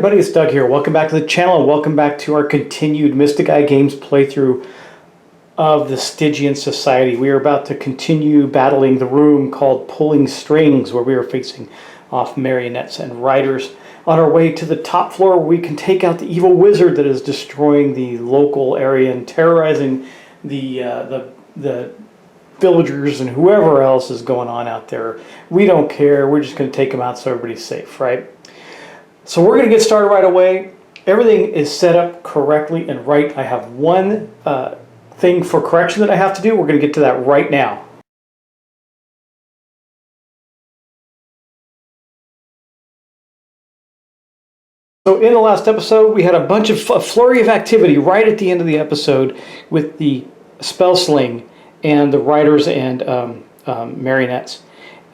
everybody, it's Doug here. Welcome back to the channel and welcome back to our continued Mystic Eye Games playthrough of the Stygian Society. We are about to continue battling the room called Pulling Strings, where we are facing off marionettes and riders on our way to the top floor where we can take out the evil wizard that is destroying the local area and terrorizing the villagers and whoever else is going on out there. We don't care. We're just going to take them out so everybody's safe, right? So we're going to get started right away. Everything is set up correctly and right. I have one thing for correction that I have to do. We're going to get to that right now. So in the last episode, we had a flurry of activity right at the end of the episode with the spell sling and the riders and marionettes.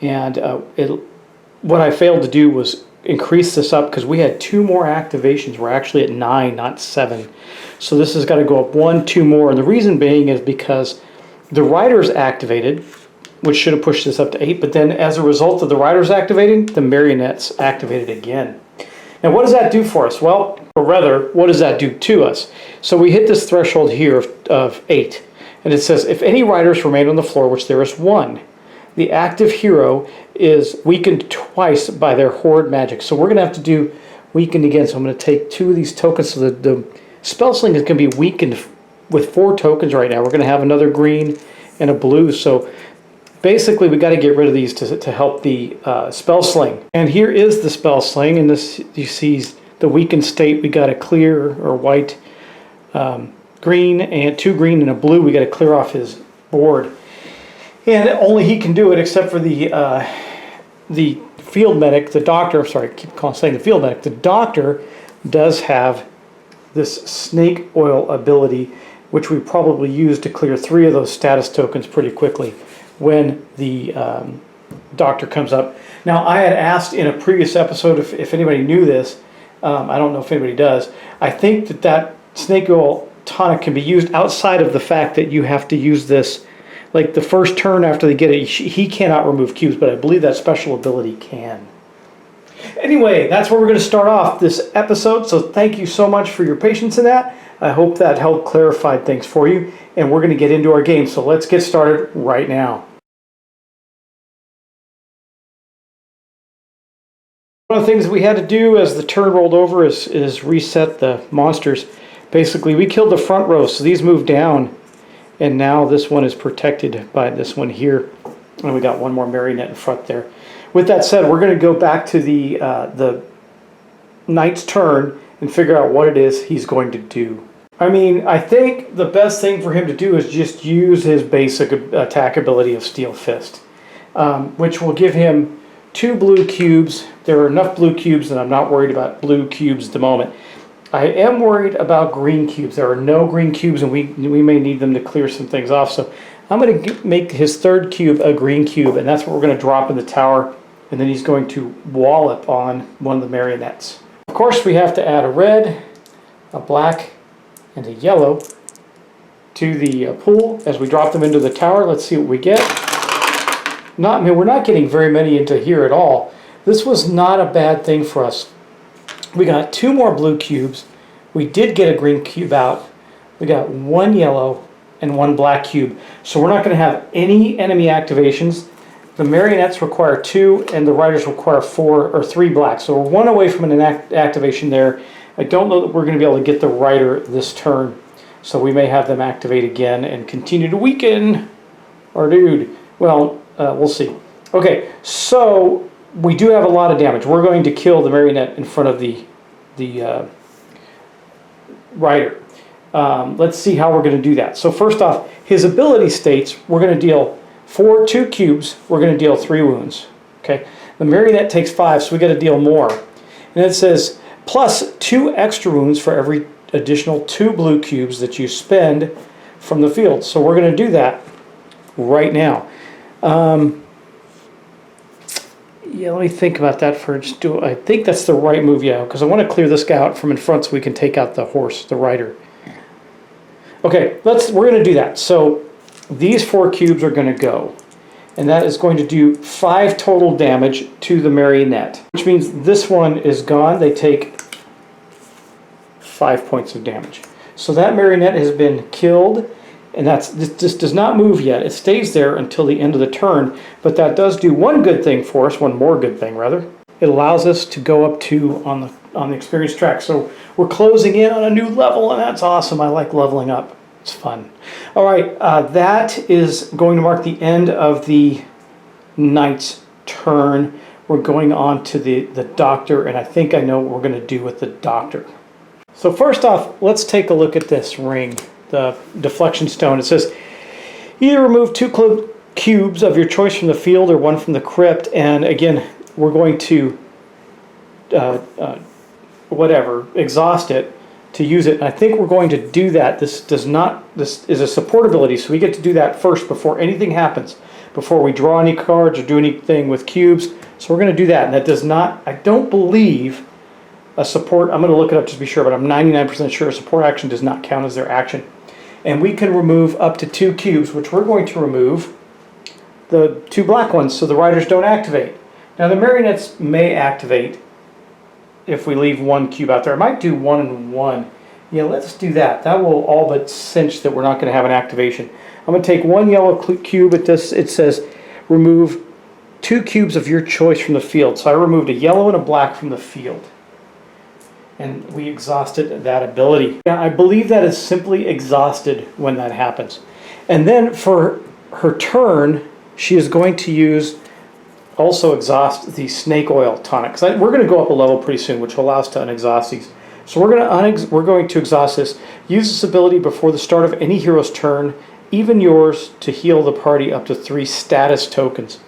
And what I failed to do was increase this up because we had 2 more activations. We're actually at 9, not 7. So this has got to go up 1, 2 more. And the reason being is because the riders activated, which should have pushed this up to 8. But then as a result of the riders activating, the marionettes activated again. Now what does that do for us? Well, or rather, what does that do to us? So we hit this threshold here of 8. And it says, if any riders remain on the floor, which there is 1, the active hero is weakened twice by their horde magic. So we're going to have to do weakened again. So I'm going to take 2 of these tokens. So the spell sling is going to be weakened with 4 tokens right now. We're going to have another green and a blue. So basically we got to get rid of these to help the spell sling. And here is the spell sling. And this, you see the weakened state. We got a clear or white, green, and 2 green and a blue. We got to clear off his board. And only he can do it, except for the field medic, the doctor. I'm sorry, I keep saying the field medic. The doctor does have this snake oil ability, which we probably use to clear 3 of those status tokens pretty quickly when the doctor comes up. Now, I had asked in a previous episode if anybody knew this. I don't know if anybody does. I think that snake oil tonic can be used outside of the fact that you have to use this. Like the first turn after they get it, he cannot remove cubes, but I believe that special ability can. Anyway, that's where we're going to start off this episode, so thank you so much for your patience in that. I hope that helped clarify things for you, and we're going to get into our game, so let's get started right now. One of the things we had to do as the turn rolled over is reset the monsters. Basically, we killed the front row, so these moved down. And now this one is protected by this one here. And we got 1 more marionette in front there. With that said, we're going to go back to the knight's turn and figure out what it is he's going to do. I mean, I think the best thing for him to do is just use his basic attack ability of Steel Fist, which will give him 2 blue cubes. There are enough blue cubes, and I'm not worried about blue cubes at the moment. I am worried about green cubes. There are no green cubes, and we may need them to clear some things off. So I'm going to make his 3rd cube a green cube, and that's what we're going to drop in the tower. And then he's going to wallop on one of the marionettes. Of course, we have to add a red, a black, and a yellow to the pool as we drop them into the tower. Let's see what we get. We're not getting very many into here at all. This was not a bad thing for us. We got 2 more blue cubes. We did get a green cube out. We got 1 yellow and 1 black cube. So we're not going to have any enemy activations. The marionettes require 2 and the riders require 4 or 3 black. So we're 1 away from an activation there. I don't know that we're going to be able to get the rider this turn. So we may have them activate again and continue to weaken our dude. Well, we'll see. Okay, so we do have a lot of damage. We're going to kill the marionette in front of the rider. Let's see how we're going to do that. So first off, his ability states we're going to deal 2 cubes. We're going to deal 3 wounds. Okay. The marionette takes 5, so we got to deal more. And it says plus 2 extra wounds for every additional 2 blue cubes that you spend from the field. So we're going to do that right now. Yeah, let me think about that first. I think that's the right move, yeah, because I want to clear this guy out from in front so we can take out the horse, the rider. Okay, we're going to do that. So these 4 cubes are going to go, and that is going to do 5 total damage to the marionette, which means this one is gone. They take 5 points of damage. So that marionette has been killed, and this does not move yet. It stays there until the end of the turn, but that does do one good thing for us, one more good thing rather. It allows us to go up 2 on the experience track. So we're closing in on a new level, and that's awesome. I like leveling up. It's fun. All right, that is going to mark the end of the knight's turn. We're going on to the doctor, and I think I know what we're going to do with the doctor. So first off, let's take a look at this ring, the deflection stone. It says, either remove 2 cubes of your choice from the field or 1 from the crypt, and again, we're going to exhaust it to use it. And I think we're going to do that. This is a support ability, so we get to do that first before anything happens, before we draw any cards or do anything with cubes. So we're going to do that, and that does not, I don't believe, a support, I'm going to look it up just to be sure, but I'm 99% sure a support action does not count as their action. And we can remove up to 2 cubes, which we're going to remove the 2 black ones so the riders don't activate. Now the marionettes may activate if we leave 1 cube out there. I might do 1 and 1. Yeah, let's do that. That will all but cinch that we're not going to have an activation. I'm going to take 1 yellow cube. It says remove 2 cubes of your choice from the field. So I removed a yellow and a black from the field. And we exhausted that ability. Yeah, I believe that is simply exhausted when that happens. And then for her turn, she is going to also exhaust the snake oil tonic. We're going to go up a level pretty soon, which will allow us to unexhaust these. So we're going to exhaust this. Use this ability before the start of any hero's turn, even yours, to heal the party up to 3 status tokens.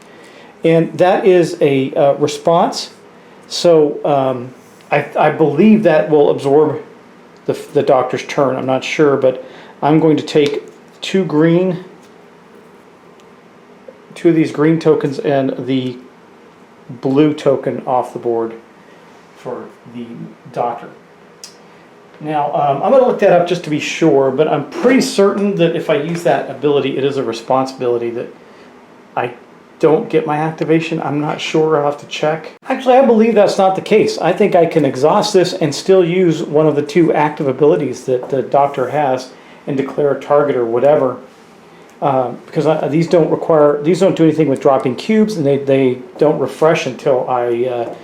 And that is a response. So I believe that will absorb the doctor's turn. I'm not sure, but I'm going to take 2 of these green tokens and the blue token off the board for the doctor. Now, I'm going to look that up just to be sure, but I'm pretty certain that if I use that ability, it is a responsibility that I don't get my activation. I'm not sure. I'll have to check. Actually, I believe that's not the case. I think I can exhaust this and still use one of the 2 active abilities that the doctor has and declare a target or whatever. Because these don't do anything with dropping cubes, and they don't refresh until I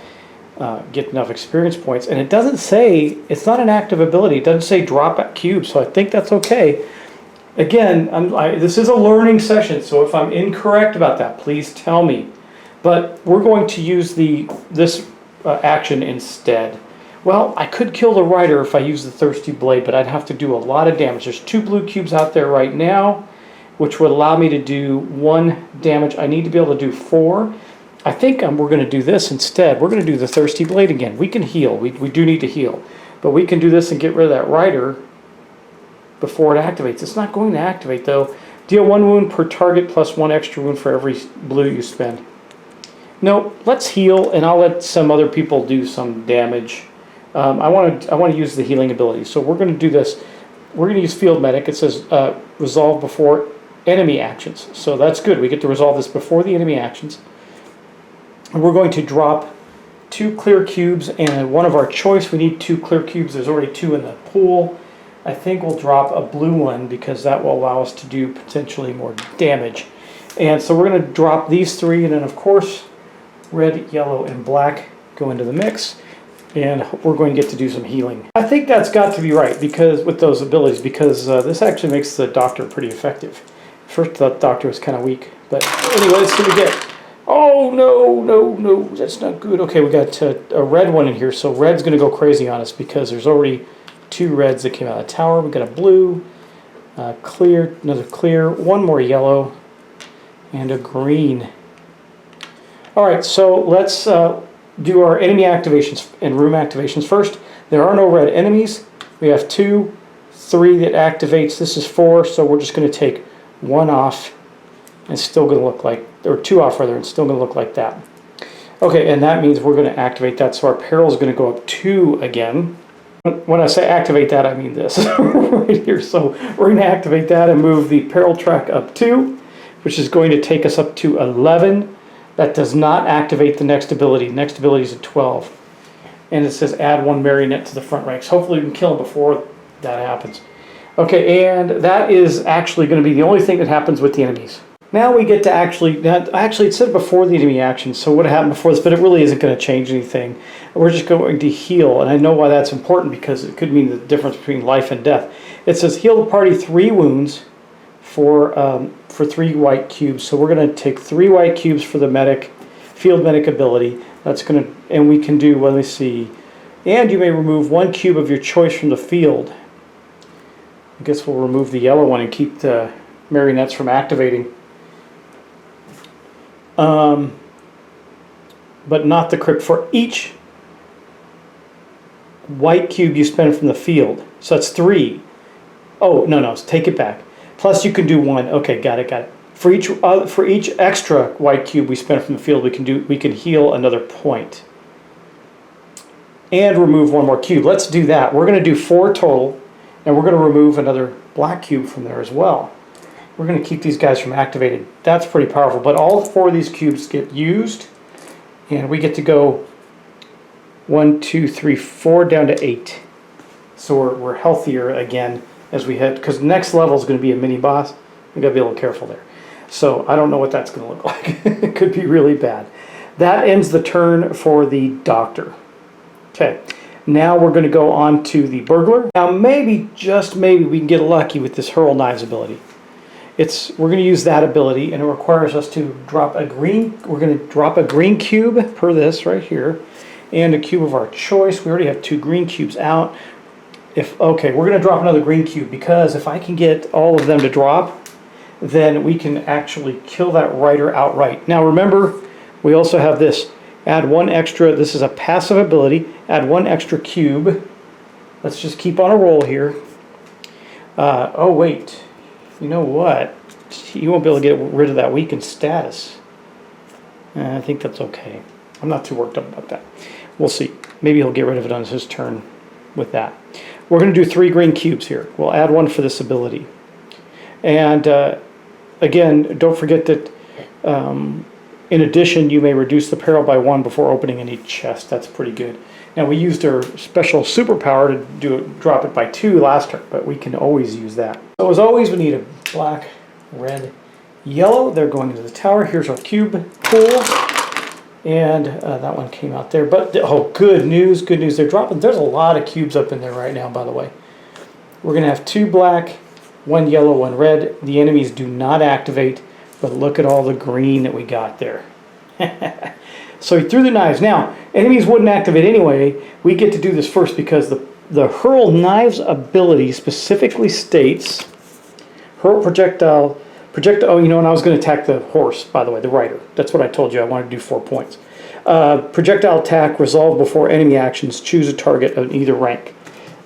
get enough experience points. And it doesn't say, it's not an active ability. It doesn't say drop cubes, so I think that's okay. Again, this is a learning session, so if I'm incorrect about that, please tell me. But we're going to use this action instead. Well, I could kill the rider if I use the Thirsty Blade, but I'd have to do a lot of damage. There's 2 blue cubes out there right now, which would allow me to do 1 damage. I need to be able to do 4. I think we're going to do this instead. We're going to do the Thirsty Blade again. We can heal. We do need to heal. But we can do this and get rid of that rider before it activates. It's not going to activate though. Deal 1 wound per target plus 1 extra wound for every blue you spend. No, let's heal, and I'll let some other people do some damage. I want to use the healing ability. So we're going to do this. We're going to use Field Medic. It says resolve before enemy actions. So that's good. We get to resolve this before the enemy actions. And we're going to drop 2 clear cubes and 1 of our choice. We need 2 clear cubes. There's already 2 in the pool. I think we'll drop a blue one because that will allow us to do potentially more damage. And so we're going to drop these 3, and then of course red, yellow, and black go into the mix, and we're going to get to do some healing. I think that's got to be right because with those abilities, because this actually makes the doctor pretty effective. First the doctor was kind of weak, but anyway, let's see what we get. Oh no, that's not good. Okay, we got a red one in here, so red's going to go crazy on us because there's already 2 reds that came out of the tower. We got a blue, clear, another clear, 1 more yellow, and a green. All right, so let's do our enemy activations and room activations first. There are no red enemies. We have 2, 3 that activates. This is 4, so we're just going to take 1 off, and it's still going to look like, or 2 off rather, and it's still going to look like that. Okay, and that means we're going to activate that, so our peril is going to go up 2 again. When I say activate that, I mean this right here. So we're going to activate that and move the peril track up 2, which is going to take us up to 11. That does not activate the next ability. Next ability is a 12. and it says add 1 marionette to the front ranks. Hopefully we can kill him before that happens. Okay, and that is actually going to be the only thing that happens with the enemies. Now we get to actually it said before the enemy action, so what happened before this, but it really isn't going to change anything. We're just going to heal, and I know why that's important, because it could mean the difference between life and death. It says heal the party 3 wounds for 3 white cubes. So we're going to take 3 white cubes for the medic, field medic ability. That's going to, and we can do, let me see, and you may remove 1 cube of your choice from the field. I guess we'll remove the yellow one and keep the marionettes from activating. But not the crypt for each white cube you spend from the field. So that's 3. Oh, no, take it back. Plus you can do 1. Okay, got it. For each extra white cube we spend from the field, we can heal another point. And remove 1 more cube. Let's do that. We're going to do 4 total, and we're going to remove another black cube from there as well. We're going to keep these guys from activated. That's pretty powerful. But all 4 of these cubes get used, and we get to go 1, 2, 3, 4 down to 8. So we're healthier again as we head, because the next level is going to be a mini boss. We got to be a little careful there. So I don't know what that's going to look like. It could be really bad. That ends the turn for the doctor. Okay. Now we're going to go on to the burglar. Now maybe, just maybe, we can get lucky with this hurl knives ability. We're going to use that ability, and it requires us to drop a green. We're going to drop a green cube per this right here, and a cube of our choice. We already have 2 green cubes out. Okay, we're going to drop another green cube, because if I can get all of them to drop, then we can actually kill that rider outright. Now remember, we also have this. Add 1 extra. This is a passive ability. Add 1 extra cube. Let's just keep on a roll here. Oh wait. You know what? You won't be able to get rid of that weakened status. I think that's okay. I'm not too worked up about that. We'll see. Maybe he'll get rid of it on his turn with that. We're going to do 3 green cubes here. We'll add 1 for this ability. And again, don't forget that in addition, you may reduce the peril by 1 before opening any chest. That's pretty good. Now, we used our special superpower to drop it by 2 last turn, but we can always use that. So as always, we need a black, red, yellow. They're going into the tower. Here's our cube pool. And that one came out there. But, oh, good news, good news. They're dropping. There's a lot of cubes up in there right now, by the way. We're going to have 2 black, 1 yellow, 1 red. The enemies do not activate, but look at all the green that we got there. So he threw the knives. Now, enemies wouldn't activate anyway. We get to do this first, because the hurl knives ability specifically states hurl projectile. Oh, you know, and I was going to attack the horse, by the way, the rider. That's what I told you. I wanted to do 4 points. Projectile attack resolved before enemy actions. Choose a target of either rank.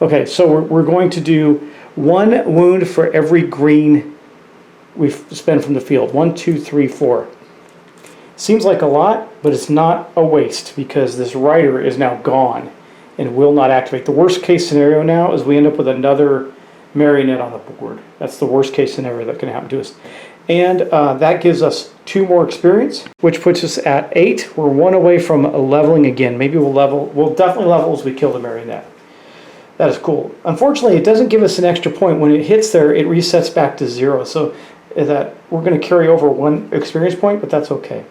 Okay, so we're going to do 1 wound for every green we spend from the field. 1, 2, 3, 4. Seems like a lot, but it's not a waste, because this rider is now gone and will not activate. The worst case scenario now is we end up with another marionette on the board. That's the worst case scenario that can happen to us. And that gives us 2 more experience, which puts us at 8. We're 1 away from leveling again. Maybe we'll definitely level as we kill the marionette. That is cool. Unfortunately, it doesn't give us an extra point. When it hits there, it resets back to 0. So that we're going to carry over 1 experience point, but that's okay.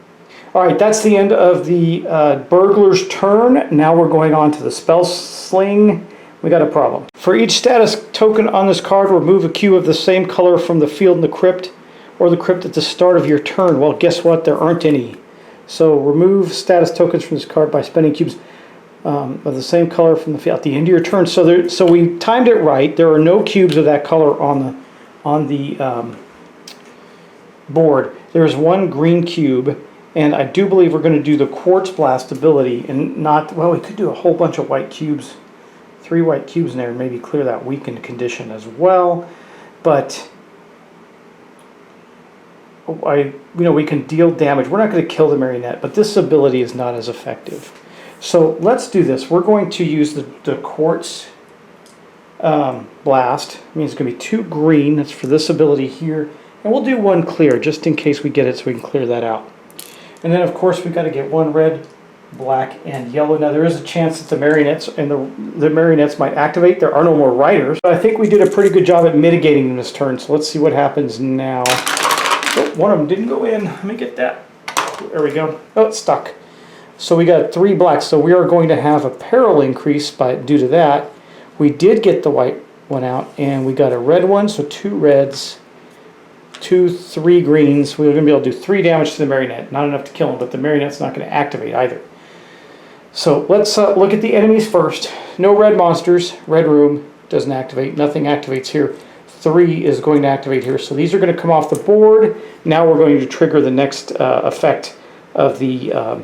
All right, that's the end of the burglar's turn. Now we're going on to the spell sling. We got a problem. For each status token on this card, remove a cube of the same color from the field in the crypt, or the crypt at the start of your turn. Well, guess what? There aren't any. So remove status tokens from this card by spending cubes of the same color from the field at the end of your turn. So we timed it right. There are no cubes of that color on the board. There's 1 green cube. And I do believe we're going to do the Quartz Blast ability, and not, well, we could do a whole bunch of white cubes, 3 white cubes in there, and maybe clear that weakened condition as well. But we can deal damage. We're not going to kill the marionette, but this ability is not as effective. So let's do this. We're going to use the Quartz Blast. It means it's going to be 2 green. That's for this ability here. And we'll do 1 clear, just in case we get it, so we can clear that out. And then, of course, we've got to get 1 red, black and yellow. Now there is a chance that the marionettes and the marionettes might activate. There are no more riders. But I think we did a pretty good job at mitigating them this turn. So let's see what happens now. Oh, one of them didn't go in. Let me get that. There we go. Oh, it's stuck. So we got 3 blacks. So we are going to have a peril increase due to that. We did get the white one out, and we got a red one. So 2 reds, 3 greens. We're going to be able to do 3 damage to the marionette. Not enough to kill him, but the marionette's not going to activate either. So let's look at the enemies first. No red monsters. Red room doesn't activate. Nothing activates here. 3 is going to activate here. So these are going to come off the board. Now we're going to trigger the next effect of the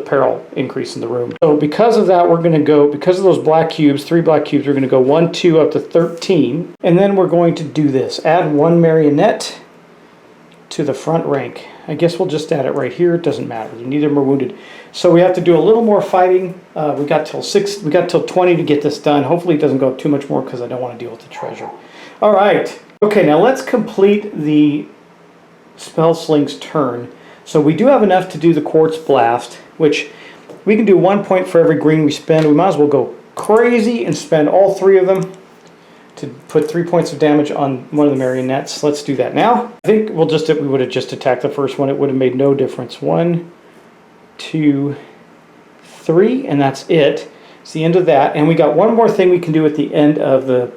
peril increase in the room. So because of that, we're going to go, because of those black cubes, 3 black cubes, we're going to go 1, 2 up to 13. And then we're going to do this. Add 1 marionette to the front rank. I guess we'll just add it right here. It doesn't matter. Neither of them are wounded. So we have to do a little more fighting. We got till 20 to get this done. Hopefully it doesn't go up too much more because I don't want to deal with the treasure. All right. Okay, now let's complete the spell sling's turn. So we do have enough to do the quartz blast, which we can do 1 point for every green we spend. We might as well go crazy and spend all 3 of them to put 3 points of damage on one of the marionettes. Let's do that now. I think we would have just attacked the first one. It would have made no difference. 1, 2, 3, and that's it. It's the end of that. And we got one more thing we can do at the end of the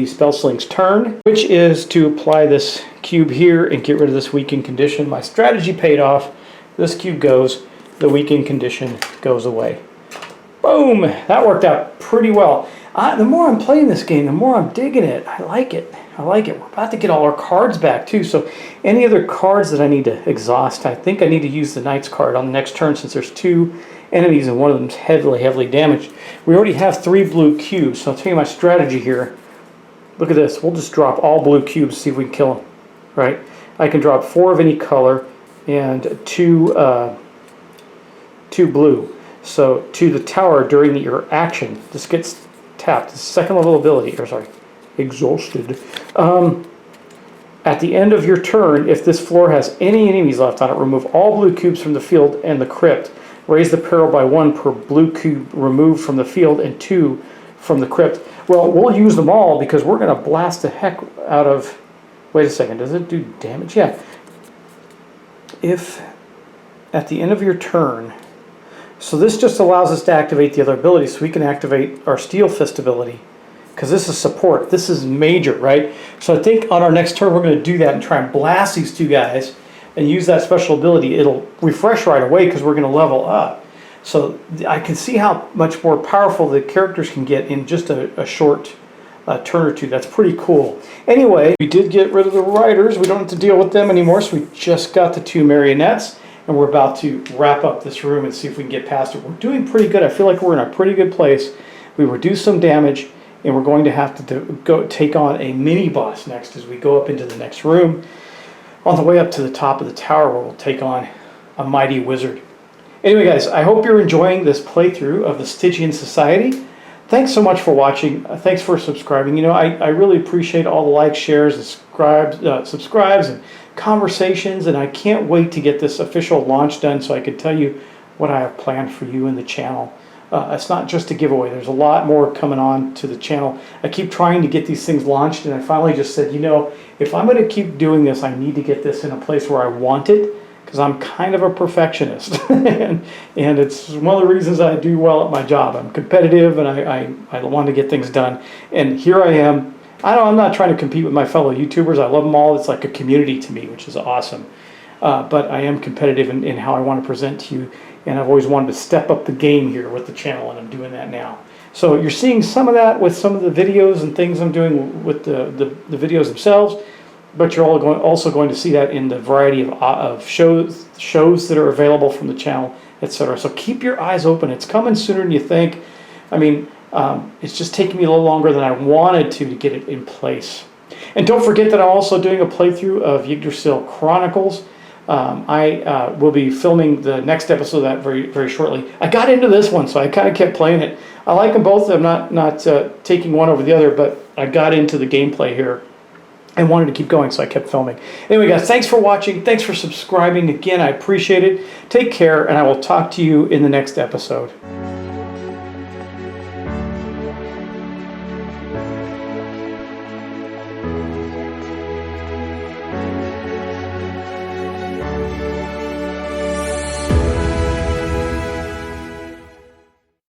spell sling's turn, which is to apply this cube here and get rid of this weakened condition. My strategy paid off. This cube goes, the weakened condition goes away. Boom! That worked out pretty well. The more I'm playing this game, the more I'm digging it. I like it. I like it. We're about to get all our cards back too. So any other cards that I need to exhaust, I think I need to use the Knight's card on the next turn since there's 2 enemies and one of them's heavily damaged. We already have 3 blue cubes, so I'll tell you my strategy here. Look at this. We'll just drop all blue cubes, see if we can kill them. Right? I can drop 4 of any color and 2 blue. So to the tower during your action, this gets tapped. This second level ability, or sorry, exhausted. At the end of your turn, if this floor has any enemies left on it, remove all blue cubes from the field and the crypt. Raise the peril by 1 per blue cube removed from the field and 2 from the crypt. Well, we'll use them all because we're going to blast the heck out of... Wait a second, does it do damage? Yeah. If at the end of your turn... So this just allows us to activate the other abilities, so we can activate our Steel Fist ability. Because this is support. This is major, right? So I think on our next turn we're going to do that and try and blast these 2 guys and use that special ability. It'll refresh right away because we're going to level up. So I can see how much more powerful the characters can get in just a short turn or 2. That's pretty cool. Anyway, we did get rid of the riders. We don't have to deal with them anymore, so we just got the 2 marionettes. And we're about to wrap up this room and see if we can get past it. We're doing pretty good. I feel like we're in a pretty good place. We reduced some damage, and we're going to have to go take on a mini-boss next as we go up into the next room. On the way up to the top of the tower where we'll take on a mighty wizard. Anyway, guys, I hope you're enjoying this playthrough of the Stygian Society. Thanks so much for watching. Thanks for subscribing. You know, I really appreciate all the likes, shares, and subscribes, and conversations, and I can't wait to get this official launch done so I can tell you what I have planned for you in the channel. It's not just a giveaway. There's a lot more coming on to the channel. I keep trying to get these things launched, and I finally just said, you know, if I'm going to keep doing this, I need to get this in a place where I want it, because I'm kind of a perfectionist. and it's one of the reasons I do well at my job. I'm competitive, and I want to get things done. And here I am. I'm not trying to compete with my fellow YouTubers. I love them all. It's like a community to me, which is awesome. But I am competitive in how I want to present to you. And I've always wanted to step up the game here with the channel, and I'm doing that now. So you're seeing some of that with some of the videos and things I'm doing with the videos themselves. But you're also going to see that in the variety of shows that are available from the channel, etc. So keep your eyes open. It's coming sooner than you think. I mean... it's just taking me a little longer than I wanted to get it in place. And don't forget that I'm also doing a playthrough of Yggdrasil Chronicles. I will be filming the next episode of that very shortly. I got into this one, so I kind of kept playing it. I like them both. I'm not taking one over the other, but I got into the gameplay here. I wanted to keep going, so I kept filming. Anyway, guys, thanks for watching. Thanks for subscribing. Again, I appreciate it. Take care, and I will talk to you in the next episode.